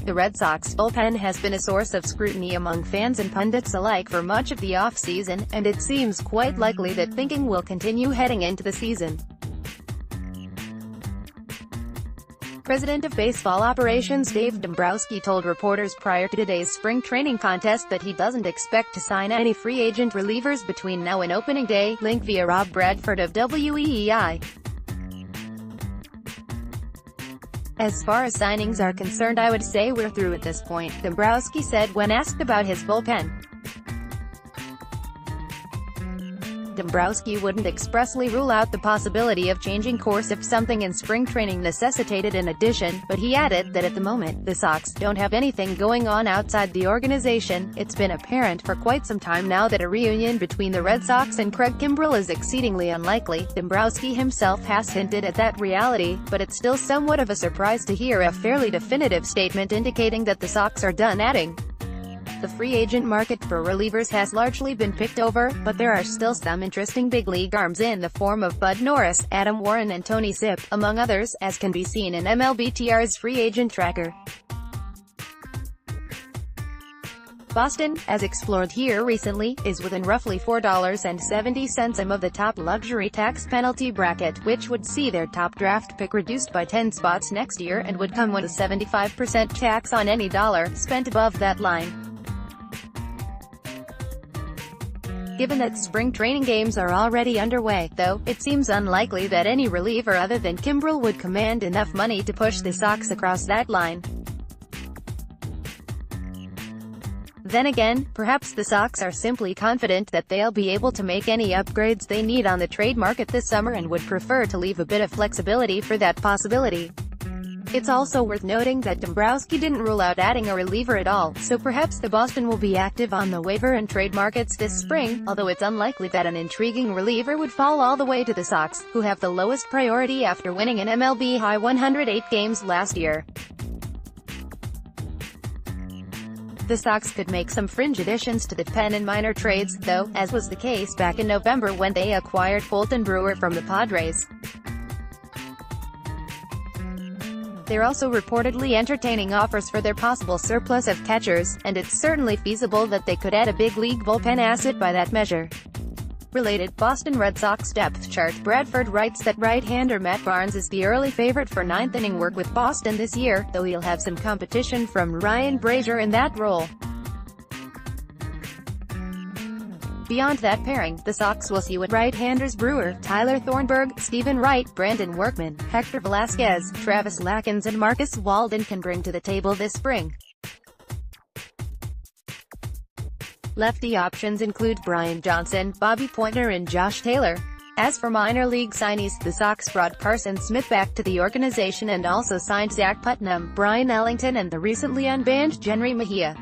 The Red Sox bullpen has been a source of scrutiny among fans and pundits alike for much of the offseason, and it seems quite likely that thinking will continue heading into the season. President of Baseball Operations Dave Dombrowski told reporters prior to today's spring training contest that he doesn't expect to sign any free agent relievers between now and opening day, linked via Rob Bradford of WEEI. "As far as signings are concerned, I would say we're through at this point," Dombrowski said when asked about his bullpen. Dombrowski wouldn't expressly rule out the possibility of changing course if something in spring training necessitated an addition, but he added that at the moment, the Sox don't have anything going on outside the organization. "It's been apparent for quite some time now that a reunion between the Red Sox and Craig Kimbrel is exceedingly unlikely." Dombrowski himself has hinted at that reality, but it's still somewhat of a surprise to hear a fairly definitive statement indicating that the Sox are done, adding, "The free agent market for relievers has largely been picked over, but there are still some interesting big league arms in the form of Bud Norris, Adam Warren and Tony Sipp, among others, as can be seen in MLB.tr's free agent tracker. Boston, as explored here recently, is within roughly $4.70 of the top luxury tax penalty bracket, which would see their top draft pick reduced by 10 spots next year and would come with a 75% tax on any dollar spent above that line. Given that spring training games are already underway, though, it seems unlikely that any reliever other than Kimbrel would command enough money to push the Sox across that line. Then again, perhaps the Sox are simply confident that they'll be able to make any upgrades they need on the trade market this summer and would prefer to leave a bit of flexibility for that possibility. It's also worth noting that Dombrowski didn't rule out adding a reliever at all, so perhaps the Boston will be active on the waiver and trade markets this spring, although it's unlikely that an intriguing reliever would fall all the way to the Sox, who have the lowest priority after winning an MLB-high 108 games last year. The Sox could make some fringe additions to the pen in minor trades, though, as was the case back in November when they acquired Colton Brewer from the Padres. They're also reportedly entertaining offers for their possible surplus of catchers, and it's certainly feasible that they could add a big league bullpen asset by that measure. Related, Boston Red Sox depth chart. Bradford writes that right-hander Matt Barnes is the early favorite for ninth-inning work with Boston this year, though he'll have some competition from Ryan Brazier in that role. Beyond that pairing, the Sox will see what right-handers Brewer, Tyler Thornburg, Stephen Wright, Brandon Workman, Hector Velasquez, Travis Lakins and Marcus Walden can bring to the table this spring. Lefty options include Brian Johnson, Bobby Pointer and Josh Taylor. As for minor league signees, the Sox brought Carson Smith back to the organization and also signed Zach Putnam, Brian Ellington and the recently unbanned Jenry Mejia.